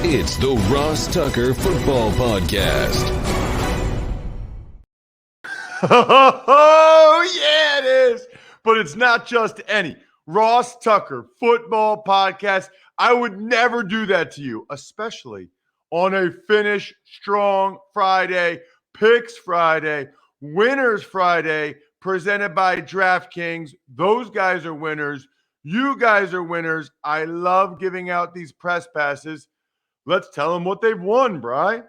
It's the Ross Tucker Football Podcast. Oh, yeah, it is. But it's not just any Ross Tucker Football Podcast. I would never do that to you, especially on a Finish Strong Friday, Picks Friday, Winners Friday, presented by DraftKings. Those guys are winners. You guys are winners. I love giving out these press passes. Let's tell them what they've won, Bri.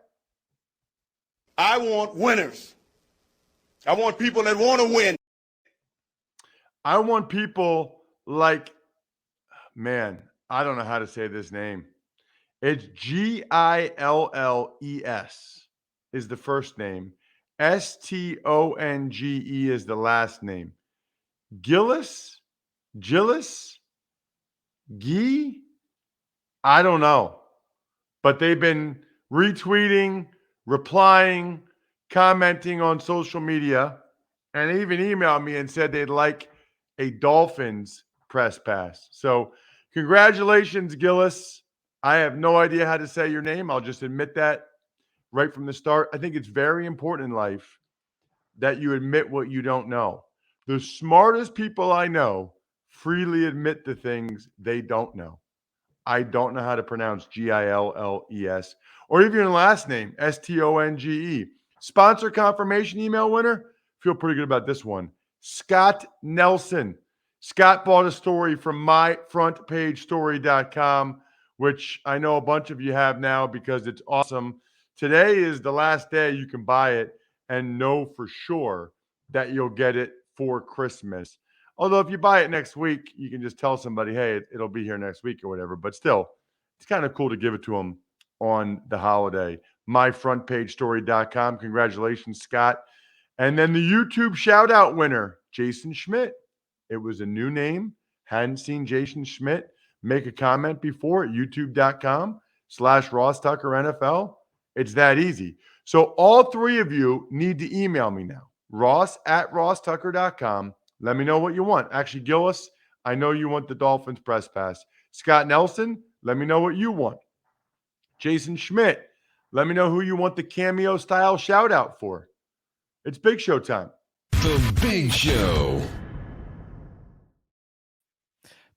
I want winners. I want people that want to win. I want people like, man, I don't know how to say this name. It's Gilles is the first name. Stonge is the last name. Gillis? Guy? I don't know. But they've been retweeting, replying, commenting on social media, and even emailed me and said they'd like a Dolphins press pass. So congratulations, Gillis. I have no idea how to say your name. I'll just admit that right from the start. I think it's very important in life that you admit what you don't know. The smartest people I know freely admit the things they don't know. I don't know how to pronounce Gilles or even your last name, Stonge. Sponsor confirmation email winner. Feel pretty good about this one. Scott Nelson. Scott bought a story from myfrontpagestory.com, which I know a bunch of you have now because it's awesome. Today is the last day you can buy it and know for sure that you'll get it for Christmas. Although if you buy it next week, you can just tell somebody, hey, it'll be here next week or whatever. But still, it's kind of cool to give it to them on the holiday. myfrontpagestory.com. Congratulations, Scott. And then the YouTube shout-out winner, Jason Schmidt. It was a new name. Hadn't seen Jason Schmidt make a comment before at youtube.com/Ross Tucker NFL. It's that easy. So all three of you need to email me now. Ross@RossTucker.com. Let me know what you want. Actually, Gillis, I know you want the Dolphins press pass. Scott Nelson, let me know what you want. Jason Schmidt, let me know who you want the cameo style shout out for. It's Big Show time. The Big Show.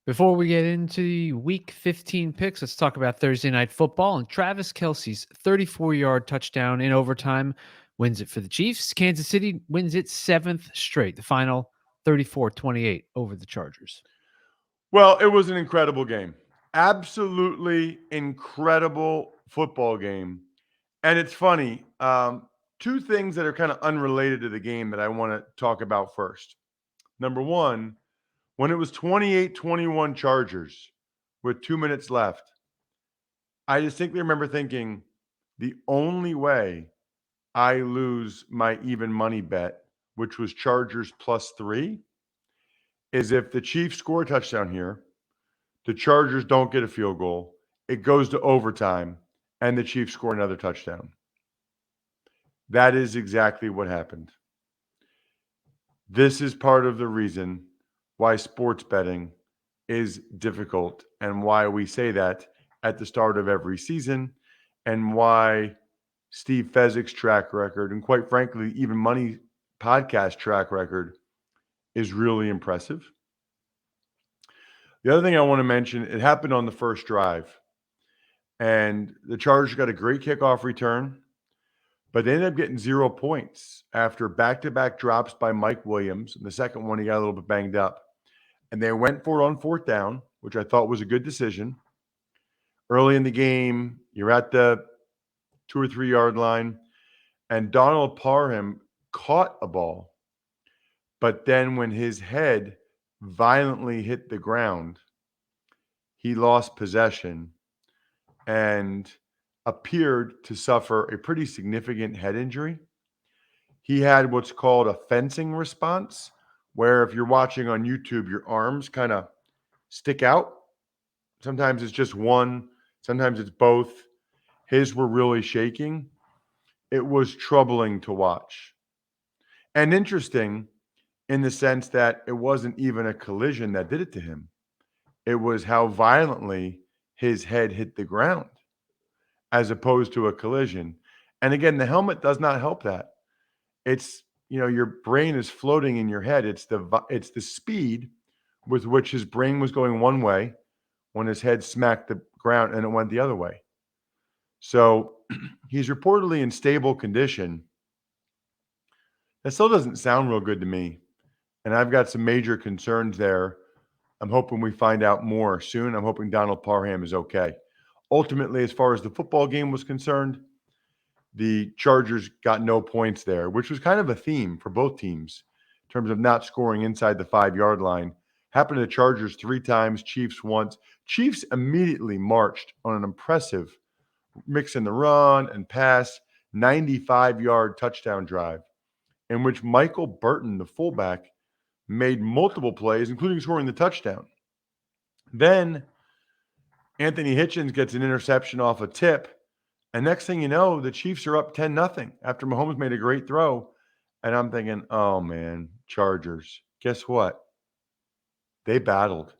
Before we get into the Week 15 picks, let's talk about Thursday Night Football and Travis Kelce's 34-yard touchdown in overtime wins it for the Chiefs. Kansas City wins its seventh straight, the final 34-28 over the Chargers. Well, it was an incredible game. Absolutely incredible football game. And it's funny, two things that are kind of unrelated to the game that I want to talk about first. Number one, when it was 28-21 Chargers with 2 minutes left, I distinctly remember thinking the only way I lose my even money bet, which was Chargers +3, is if the Chiefs score a touchdown here, the Chargers don't get a field goal, it goes to overtime, and the Chiefs score another touchdown. That is exactly what happened. This is part of the reason why sports betting is difficult and why we say that at the start of every season and why Steve Fezzik's track record and quite frankly, even Money Podcast track record is really impressive. The other thing I want to mention, it happened on the first drive and the Chargers got a great kickoff return, but they ended up getting 0 points after back-to-back drops by Mike Williams. And the second one, he got a little bit banged up. And they went for it on fourth down, which I thought was a good decision. Early in the game, you're at the 2 or 3 yard line, and Donald Parham caught a ball. But then when his head violently hit the ground, he lost possession and appeared to suffer a pretty significant head injury. He had what's called a fencing response, where if you're watching on YouTube, your arms kind of stick out. Sometimes it's just one, sometimes it's both. His were really shaking. It was troubling to watch. And interesting in the sense that it wasn't even a collision that did it to him. It was how violently his head hit the ground. as opposed to a collision. And again, the helmet does not help that. It's, your brain is floating in your head. It's the speed with which his brain was going one way when his head smacked the ground and it went the other way. So he's reportedly in stable condition. That still doesn't sound real good to me. And I've got some major concerns there. I'm hoping we find out more soon. I'm hoping Donald Parham is okay. Ultimately, as far as the football game was concerned, the Chargers got no points there, which was kind of a theme for both teams in terms of not scoring inside the 5-yard line. Happened to the Chargers 3 times, Chiefs once. Chiefs immediately marched on an impressive mix in the run and pass, 95-yard touchdown drive in which Michael Burton, the fullback, made multiple plays, including scoring the touchdown. Then Anthony Hitchens gets an interception off a tip. And next thing you know, the Chiefs are up 10-0 after Mahomes made a great throw. And I'm thinking, oh, man, Chargers. Guess what? They battled.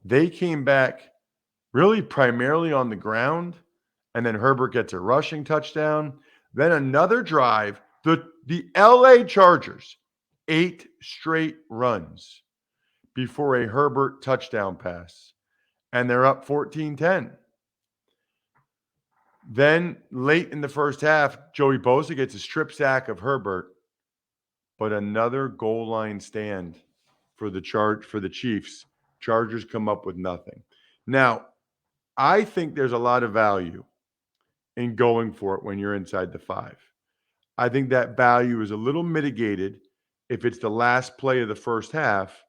They came back really primarily on the ground. And then Herbert gets a rushing touchdown. Then another drive. The LA Chargers, 8 straight runs before a Herbert touchdown pass. And they're up 14-10. Then late in the first half, Joey Bosa gets a strip sack of Herbert, but another goal line stand for the Chiefs. Chargers come up with nothing. Now, I think there's a lot of value in going for it when you're inside the 5. I think that value is a little mitigated if it's the last play of the first half,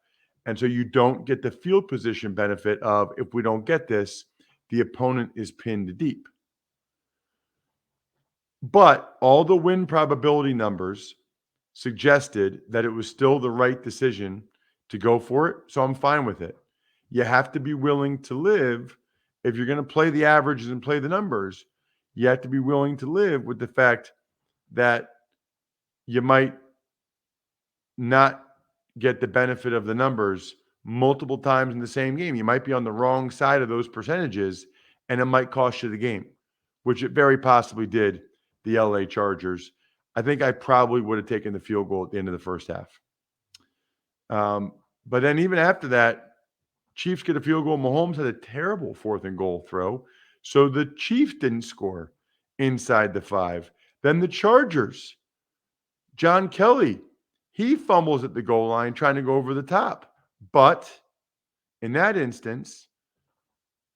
and so you don't get the field position benefit of, if we don't get this, the opponent is pinned deep. But all the win probability numbers suggested that it was still the right decision to go for it, so I'm fine with it. You have to be willing to live. If you're going to play the averages and play the numbers, you have to be willing to live with the fact that you might not get the benefit of the numbers multiple times in the same game. You might be on the wrong side of those percentages, and it might cost you the game, which it very possibly did the LA Chargers. I think I probably would have taken the field goal at the end of the first half. But then even after that, Chiefs get a field goal. Mahomes had a terrible 4th and goal throw. So the Chiefs didn't score inside the 5. Then the Chargers, John Kelly, he fumbles at the goal line trying to go over the top. But in that instance,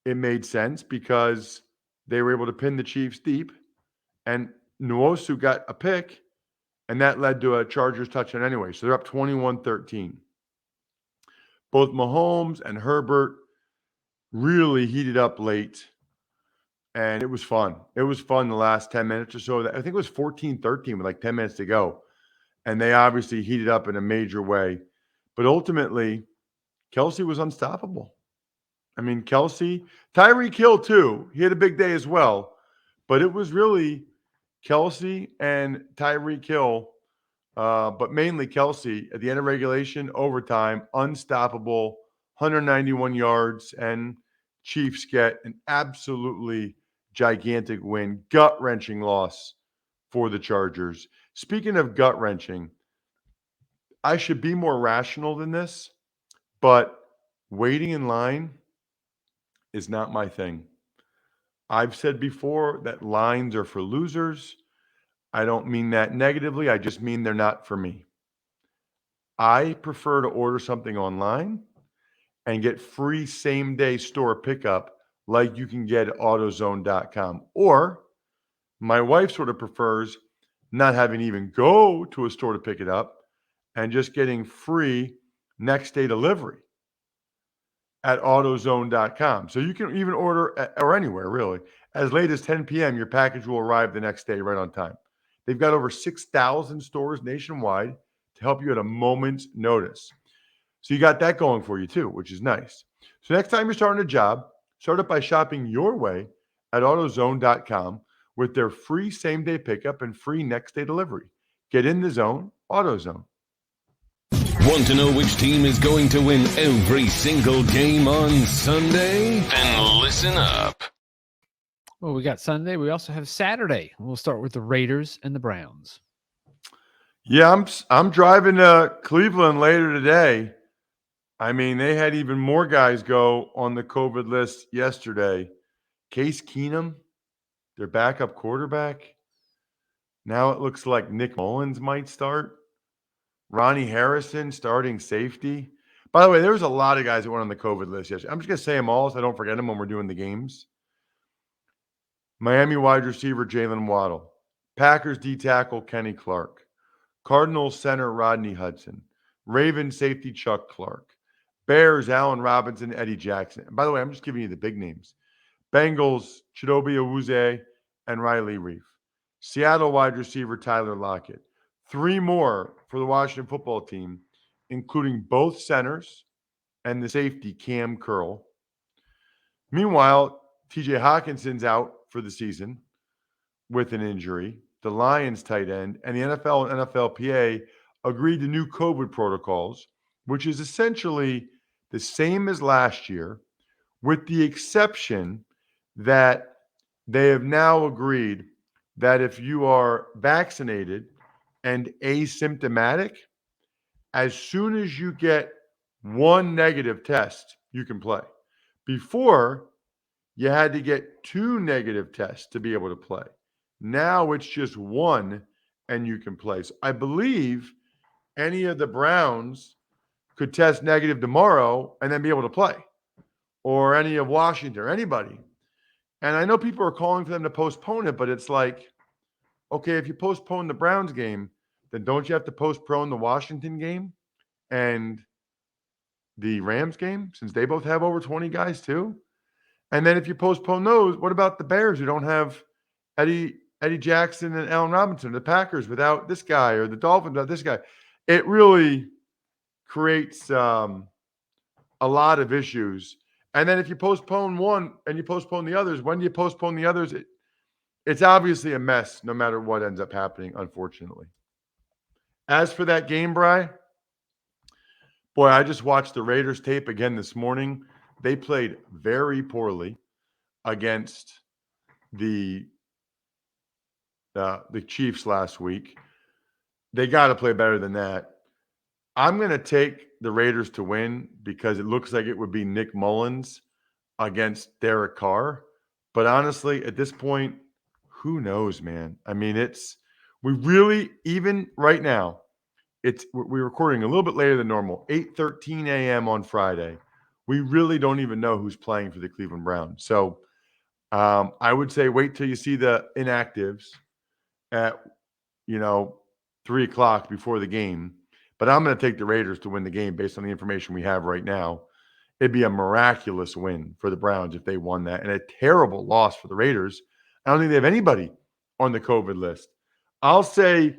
it made sense because they were able to pin the Chiefs deep. And Nwosu got a pick, and that led to a Chargers touchdown anyway. So they're up 21-13. Both Mahomes and Herbert really heated up late, and it was fun. It was fun the last 10 minutes or so. I think it was 14-13 with like 10 minutes to go. And they obviously heated up in a major way. But ultimately, Kelce was unstoppable. I mean, Kelce, Tyreek Hill too. He had a big day as well. But it was really Kelce and Tyreek Hill, but mainly Kelce at the end of regulation, overtime, unstoppable, 191 yards, and Chiefs get an absolutely gigantic win, gut-wrenching loss for the Chargers. Speaking of gut-wrenching, I should be more rational than this, but waiting in line is not my thing. I've said before that lines are for losers. I don't mean that negatively. I just mean they're not for me. I prefer to order something online and get free same-day store pickup like you can get at AutoZone.com. Or my wife sort of prefers not having to even go to a store to pick it up and just getting free next-day delivery at AutoZone.com. So you can even order, or anywhere really, as late as 10 p.m., your package will arrive the next day right on time. They've got over 6,000 stores nationwide to help you at a moment's notice. So you got that going for you too, which is nice. So next time you're starting a job, start it by shopping your way at AutoZone.com with their free same-day pickup and free next-day delivery. Get in the zone, AutoZone. Want to know which team is going to win every single game on Sunday? Then listen up. Well, we got Sunday. We also have Saturday. We'll start with the Raiders and the Browns. Yeah, I'm driving to Cleveland later today. I mean, they had even more guys go on the COVID list yesterday. Case Keenum, their backup quarterback. Now it looks like Nick Mullins might start. Ronnie Harrison, starting safety. By the way, there was a lot of guys that went on the COVID list yesterday. I'm just going to say them all so I don't forget them when we're doing the games. Miami wide receiver Jalen Waddle. Packers D tackle Kenny Clark. Cardinals center Rodney Hudson. Ravens safety Chuck Clark. Bears Allen Robinson, Eddie Jackson. And by the way, I'm just giving you the big names. Bengals Chidobe Awuzie and Riley Reif. Seattle wide receiver Tyler Lockett. 3 more for the Washington football team, including both centers and the safety Cam Curl. Meanwhile, TJ Hawkinson's out for the season with an injury. The Lions tight end and the NFL and NFLPA agreed to new COVID protocols, which is essentially the same as last year, with the exception that they have now agreed that if you are vaccinated and asymptomatic, as soon as you get one negative test, you can play. Before, you had to get 2 negative tests to be able to play. Now it's just 1 and you can play. So I believe any of the Browns could test negative tomorrow and then be able to play, or any of Washington or anybody. And I know people are calling for them to postpone it, but it's like, okay, if you postpone the Browns game, then don't you have to postpone the Washington game and the Rams game, since they both have over 20 guys too? And then if you postpone those, what about the Bears who don't have Eddie Jackson and Allen Robinson, the Packers without this guy, or the Dolphins without this guy? It really creates a lot of issues. And then if you postpone one and you postpone the others, when do you postpone the others? It's obviously a mess no matter what ends up happening, unfortunately. As for that game, Bri, boy, I just watched the Raiders tape again this morning. They played very poorly against the Chiefs last week. They got to play better than that. I'm going to take the Raiders to win because it looks like it would be Nick Mullins against Derek Carr. But honestly, at this point, who knows, man? I mean, we really, even right now, we're recording a little bit later than normal, 8:13 a.m. on Friday. We really don't even know who's playing for the Cleveland Browns. So I would say wait till you see the inactives at, 3 o'clock before the game. But I'm going to take the Raiders to win the game based on the information we have right now. It'd be a miraculous win for the Browns if they won that, and a terrible loss for the Raiders. I don't think they have anybody on the COVID list. I'll say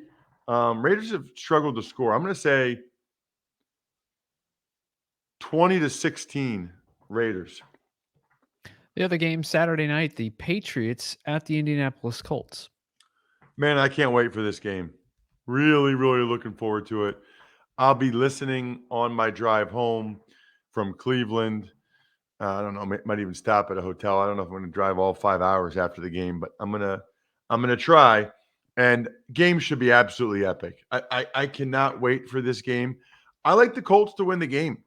Raiders have struggled to score. I'm going to say 20-16 Raiders. The other game Saturday night, the Patriots at the Indianapolis Colts. Man, I can't wait for this game. Really, really looking forward to it. I'll be listening on my drive home from Cleveland. I don't know, might even stop at a hotel. I don't know if I'm going to drive all 5 hours after the game, but I'm gonna try. And game should be absolutely epic. I cannot wait for this game. I like the Colts to win the game.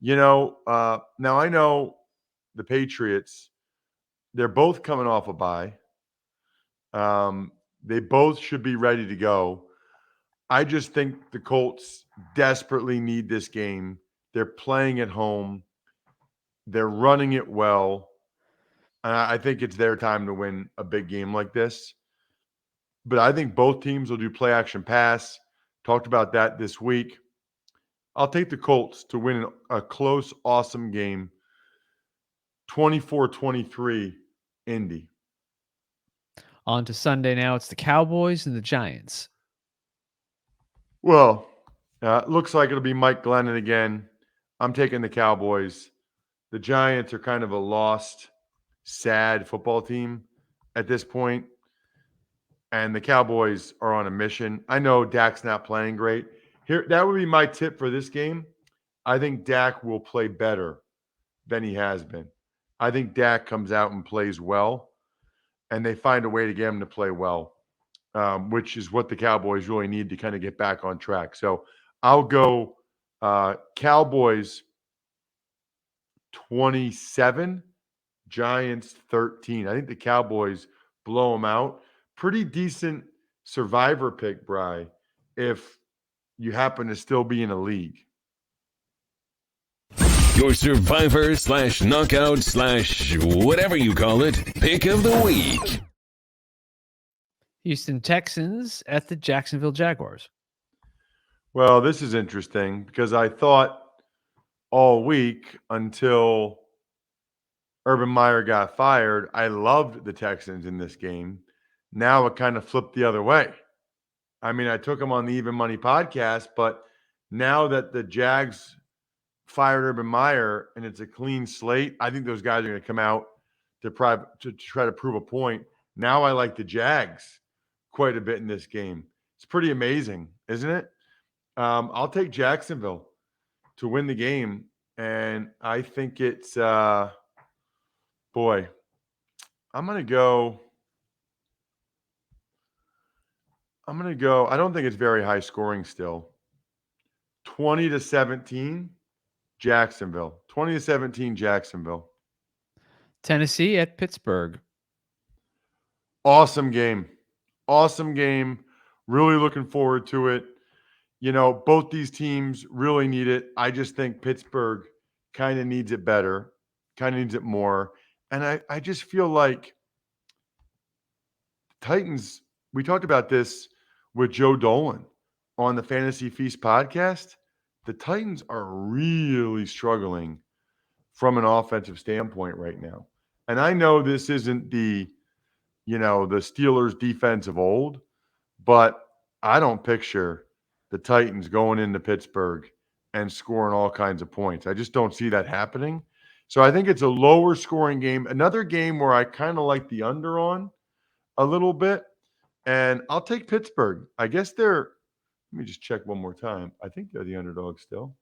Now I know the Patriots, they're both coming off a bye. They both should be ready to go. I just think the Colts desperately need this game. They're playing at home. They're running it well. And I think it's their time to win a big game like this. But I think both teams will do play action pass. Talked about that this week. I'll take the Colts to win a close, awesome game. 24-23 Indy. On to Sunday now. It's the Cowboys and the Giants. Well, looks like it'll be Mike Glennon again. I'm taking the Cowboys. The Giants are kind of a lost, sad football team at this point. And the Cowboys are on a mission. I know Dak's not playing great. That would be my tip for this game. I think Dak will play better than he has been. I think Dak comes out and plays well. and they find a way to get them to play well, which is what the Cowboys really need to kind of get back on track. So I'll go Cowboys 27, Giants 13. I think the Cowboys blow them out. Pretty decent survivor pick, Bri, if you happen to still be in a league. Your survivor / knockout / whatever you call it, pick of the week. Houston Texans at the Jacksonville Jaguars. Well, this is interesting because I thought all week until Urban Meyer got fired, I loved the Texans in this game. Now it kind of flipped the other way. I mean, I took them on the Even Money podcast, but now that the Jags fired Urban Meyer and it's a clean slate, I think those guys are going to come out to try to prove a point. Now I like the Jags quite a bit in this game. It's pretty amazing, isn't it? I'll take Jacksonville to win the game, and I think it's I'm going to go. I don't think it's very high scoring still. 20-17, Jacksonville. 20-17, Jacksonville. Tennessee at Pittsburgh. Awesome game. Awesome game. Really looking forward to it. You know, both these teams really need it. I just think Pittsburgh kind of needs it better, kind of needs it more. And I just feel like Titans, we talked about this with Joe Dolan on the Fantasy Feast podcast. The Titans are really struggling from an offensive standpoint right now. And I know this isn't the Steelers defense of old, but I don't picture the Titans going into Pittsburgh and scoring all kinds of points. I just don't see that happening. So I think it's a lower scoring game. Another game where I kind of like the under on a little bit. And I'll take Pittsburgh. I guess let me just check one more time. I think they're the underdog still.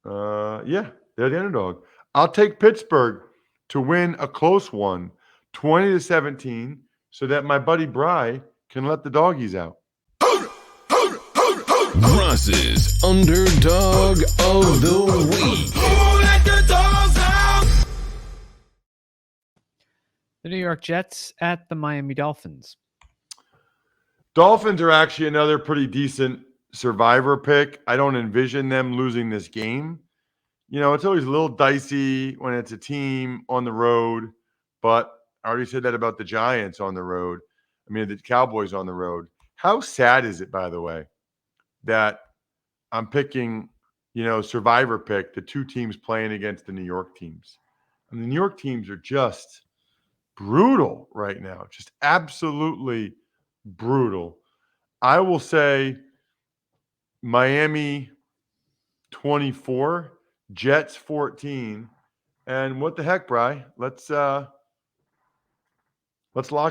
Yeah, they're the underdog. I'll take Pittsburgh to win a close one, 20-17, so that my buddy Bry can let the doggies out. Ross's Underdog of the Week. The New York Jets at the Miami Dolphins. Dolphins are actually another pretty decent survivor pick. I don't envision them losing this game. You know, it's always a little dicey when it's a team on the road, but I already said that about the Giants on the road. I mean, the Cowboys on the road. How sad is it, by the way, that I'm picking, survivor pick, the two teams playing against the New York teams? And the New York teams are just brutal right now, just absolutely brutal. I will say Miami 24, Jets 14, and what the heck, Bri? Let's lock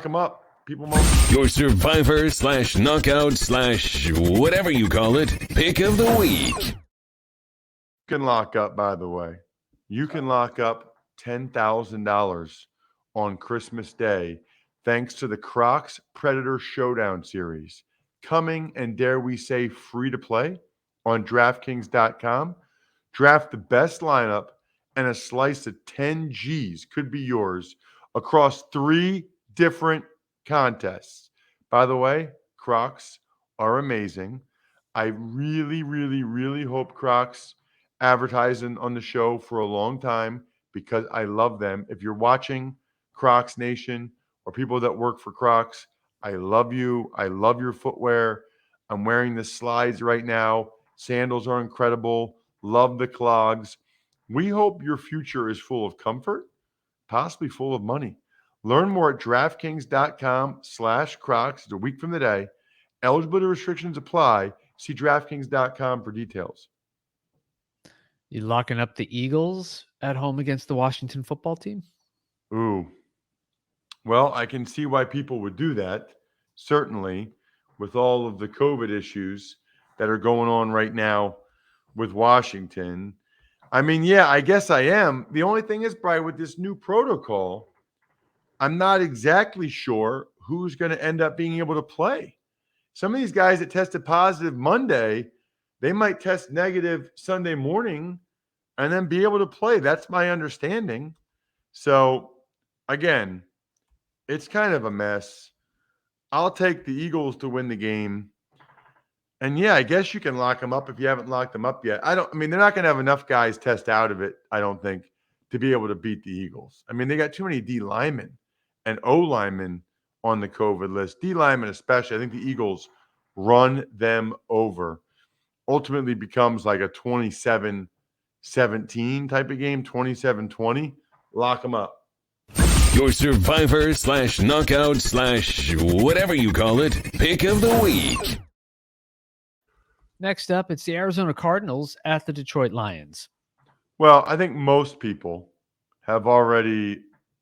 them up. People, your survivor / knockout / whatever you call it, pick of the week. You can lock up, by the way. You can lock up $10,000 on Christmas Day thanks to the Crocs Predator Showdown series, coming and dare we say free to play on DraftKings.com. Draft the best lineup and a slice of 10 G's could be yours across 3 different contests. By the way, Crocs are amazing. I really, really, really hope Crocs advertising on the show for a long time because I love them. If you're watching Crocs Nation or people that work for Crocs, I love you. I love your footwear. I'm wearing the slides right now. Sandals are incredible. Love the clogs. We hope your future is full of comfort, possibly full of money. Learn more at DraftKings.com/Crocs. It's a week from the day. Eligibility restrictions apply. See DraftKings.com for details. You locking up the Eagles at home against the Washington football team? Ooh. Well, I can see why people would do that, certainly, with all of the COVID issues that are going on right now with Washington. I mean, yeah, I guess I am. The only thing is, Brian, with this new protocol, I'm not exactly sure who's going to end up being able to play. Some of these guys that tested positive Monday, they might test negative Sunday morning and then be able to play. That's my understanding. So, again, it's kind of a mess. I'll take the Eagles to win the game. And yeah, I guess you can lock them up if you haven't locked them up yet. They're not going to have enough guys test out of it, I don't think, to be able to beat the Eagles. I mean, they got too many D linemen and O linemen on the COVID list. D linemen especially. I think the Eagles run them over. Ultimately becomes like a 27-17 type of game, 27-20. Lock them up. Your survivor / knockout / whatever you call it, pick of the week. Next up, it's the Arizona Cardinals at the Detroit Lions. Well, I think most people have already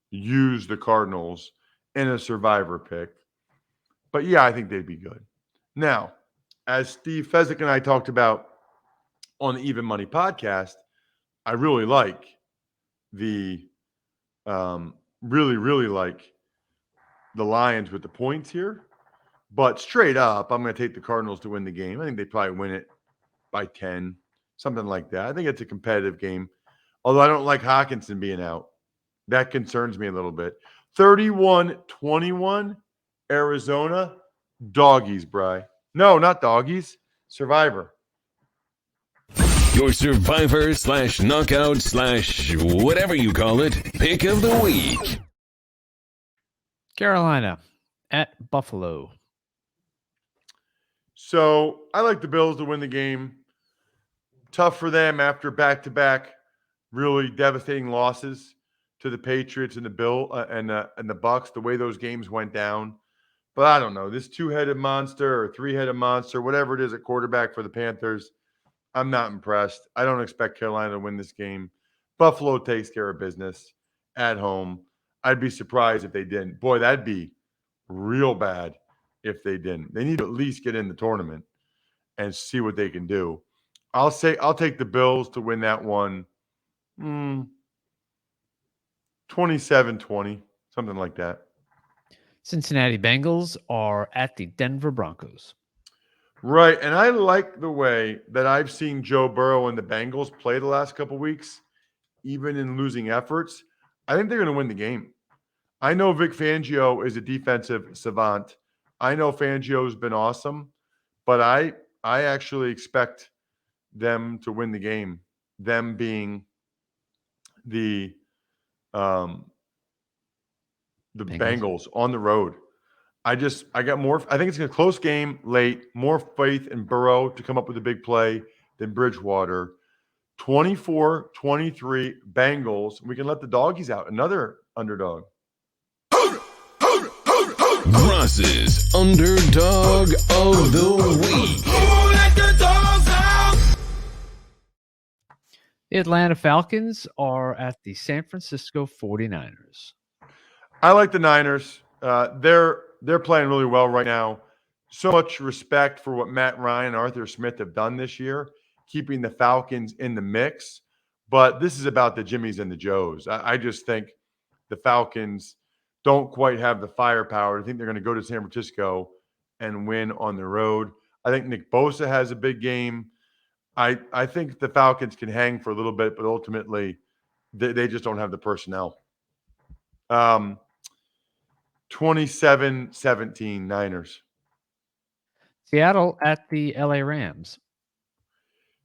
used the Cardinals in a survivor pick. But yeah, I think they'd be good. Now, as Steve Fezzik and I talked about on the Even Money podcast, I really like the really like the Lions with the points here. But straight up, I'm going to take the Cardinals to win the game. I think they probably win it by 10, something like that. I think it's a competitive game. Although I don't like Hawkinson being out. That concerns me a little bit. 31-21, Arizona. Doggies, Bri. No, not doggies. Survivor. Your survivor / knockout / whatever you call it, pick of the week. Carolina at Buffalo. So I like the Bills to win the game. Tough for them after back-to-back really devastating losses to the Patriots and the Bucks. The way those games went down, but I don't know, this two-headed monster or three-headed monster, whatever it is at quarterback for the Panthers, I'm not impressed. I don't expect Carolina to win this game. Buffalo takes care of business at home. I'd be surprised if they didn't. Boy, that'd be real bad if they didn't. They need to at least get in the tournament and see what they can do. I'll take the Bills to win that one 27-20, something like that. Cincinnati Bengals are at the Denver Broncos. Right, and I like the way that I've seen Joe Burrow and the Bengals play the last couple weeks, even in losing efforts. I think they're going to win the game. I know Vic Fangio is a defensive savant. I know Fangio's been awesome, but I actually expect them to win the game. Them being the Bengals on the road. I got more. I think it's a close game late. More faith in Burrow to come up with a big play than Bridgewater. 24-23 Bengals. We can let the doggies out. Another underdog. Ross's underdog of the week. Who let the dogs out? The Atlanta Falcons are at the San Francisco 49ers. I like the Niners. They're playing really well right now. So much respect for what Matt Ryan and Arthur Smith have done this year, keeping the Falcons in the mix. But this is about the Jimmies and the Joes. I just think the Falcons don't quite have the firepower. I think they're going to go to San Francisco and win on the road. I think Nick Bosa has a big game. I think the Falcons can hang for a little bit, but ultimately they just don't have the personnel. 27-17 Niners. Seattle at the LA Rams.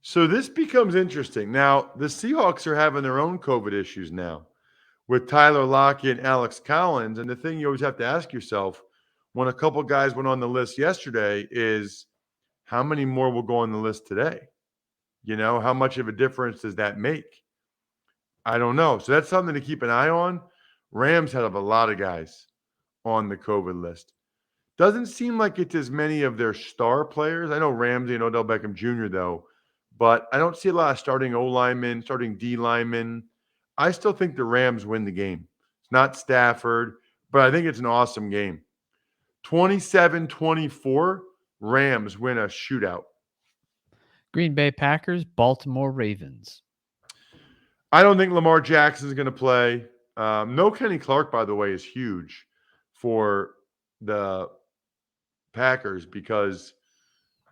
So this becomes interesting. Now, the Seahawks are having their own COVID issues now with Tyler Lockett and Alex Collins. And the thing you always have to ask yourself when a couple guys went on the list yesterday is how many more will go on the list today? You know, how much of a difference does that make? I don't know. So that's something to keep an eye on. Rams have a lot of guys on the COVID list. Doesn't seem like it's as many of their star players. I know Ramsey and Odell Beckham Jr., though, but I don't see a lot of starting O linemen, starting D linemen. I still think the Rams win the game. It's not Stafford, but I think it's an awesome game. 27-24, Rams win a shootout. Green Bay Packers, Baltimore Ravens. I don't think Lamar Jackson is going to play. No Kenny Clark, by the way, is huge for the Packers because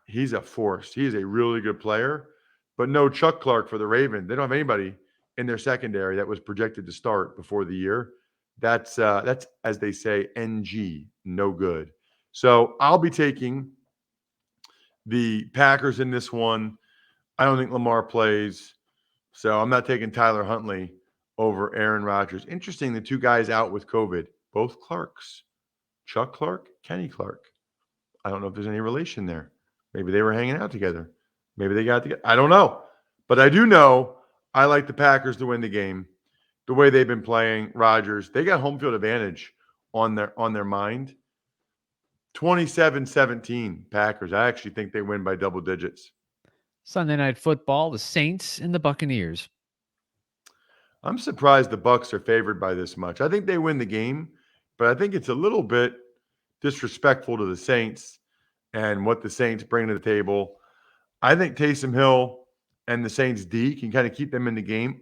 he's a force. He is a really good player, but no Chuck Clark for the Ravens. They don't have anybody in their secondary that was projected to start before the year. That's as they say, NG, no good. So I'll be taking the Packers in this one. I don't think Lamar plays, so I'm not taking Tyler Huntley over Aaron Rodgers. Interesting, the two guys out with COVID, both Clarks. Chuck Clark, Kenny Clark. I don't know if there's any relation there. Maybe they were hanging out together. Maybe they got together. I don't know. But I do know I like the Packers to win the game. The way they've been playing, Rodgers, they got home field advantage on their mind. 27-17 Packers. I actually think they win by double digits. Sunday Night Football, the Saints and the Buccaneers. I'm surprised the Bucs are favored by this much. I think they win the game, but I think it's a little bit disrespectful to the Saints and what the Saints bring to the table. I think Taysom Hill and the Saints D can kind of keep them in the game.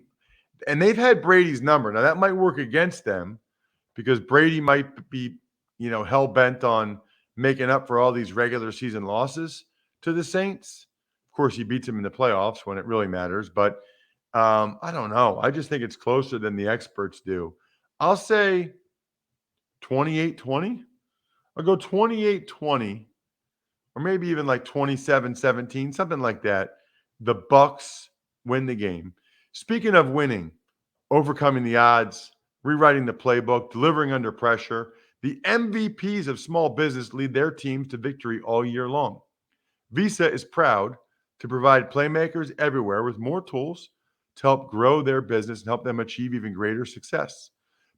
And they've had Brady's number. Now, that might work against them because Brady might be, hell-bent on making up for all these regular season losses to the Saints. Of course, he beats them in the playoffs when it really matters. But I don't know. I just think it's closer than the experts do. I'll say 28-20. I'll go 28-20 or maybe even like 27-17, something like that. The Bucs win the game. Speaking of winning, overcoming the odds, rewriting the playbook, delivering under pressure, the MVPs of small business lead their teams to victory all year long. Visa is proud to provide playmakers everywhere with more tools to help grow their business and help them achieve even greater success.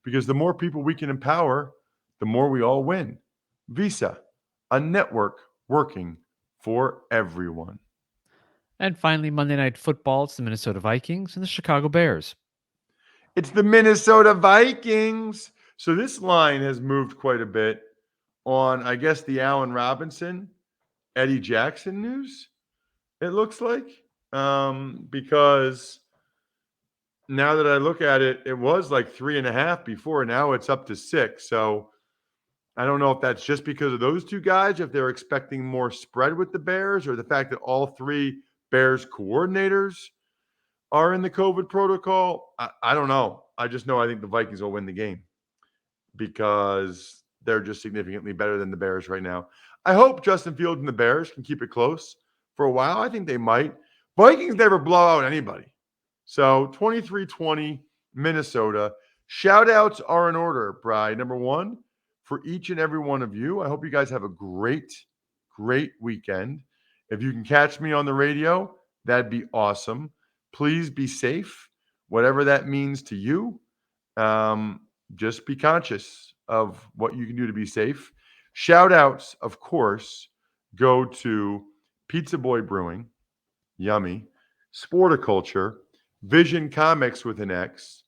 Because the more people we can empower, the more we all win. Visa, a network working for everyone. And finally, Monday Night Football, it's the Minnesota Vikings and the Chicago Bears. It's the Minnesota Vikings. So this line has moved quite a bit on, I guess, the Allen Robinson, Eddie Jackson news, it looks like. Because now that I look at it, it was like 3.5 before. Now it's up to 6. So I don't know if that's just because of those two guys, if they're expecting more spread with the Bears, or the fact that all three Bears coordinators are in the COVID protocol. I don't know. I just know I think the Vikings will win the game because they're just significantly better than the Bears right now. I hope Justin Fields and the Bears can keep it close for a while. I think they might. Vikings never blow out anybody. So 23-20 Minnesota. Shout outs are in order, Bri. Number one, for each and every one of you. I hope you guys have a great weekend. If you can catch me on the radio, that'd be awesome. Please be safe, whatever that means to you. Just be conscious of what you can do to be safe. Shout outs, of course, go to Pizza Boy Brewing, yummy, Sporticulture, Vision Comics with an X,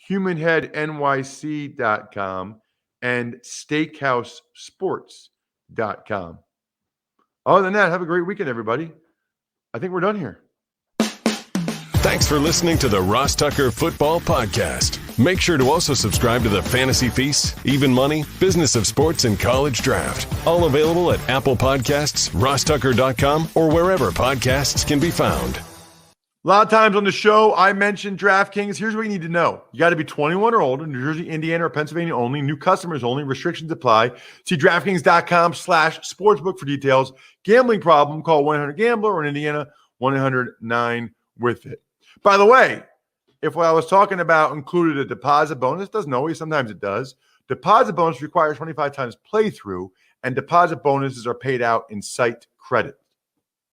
HumanHeadNYC.com, and SteakhouseSports.com. Other than that, have a great weekend, everybody. I think we're done here. Thanks for listening to the Ross Tucker Football Podcast. Make sure to also subscribe to the Fantasy Feast, Even Money, Business of Sports, and College Draft. All available at Apple Podcasts, RossTucker.com, or wherever podcasts can be found. A lot of times on the show, I mentioned DraftKings. Here's what you need to know. You got to be 21 or older, New Jersey, Indiana, or Pennsylvania only. New customers only. Restrictions apply. See DraftKings.com/sportsbook for details. Gambling problem, call 1-800-GAMBLER, or in Indiana, 1-800-9-WITH-IT. By the way, if what I was talking about included a deposit bonus, doesn't always, sometimes it does. Deposit bonus requires 25 times playthrough, and deposit bonuses are paid out in site credit.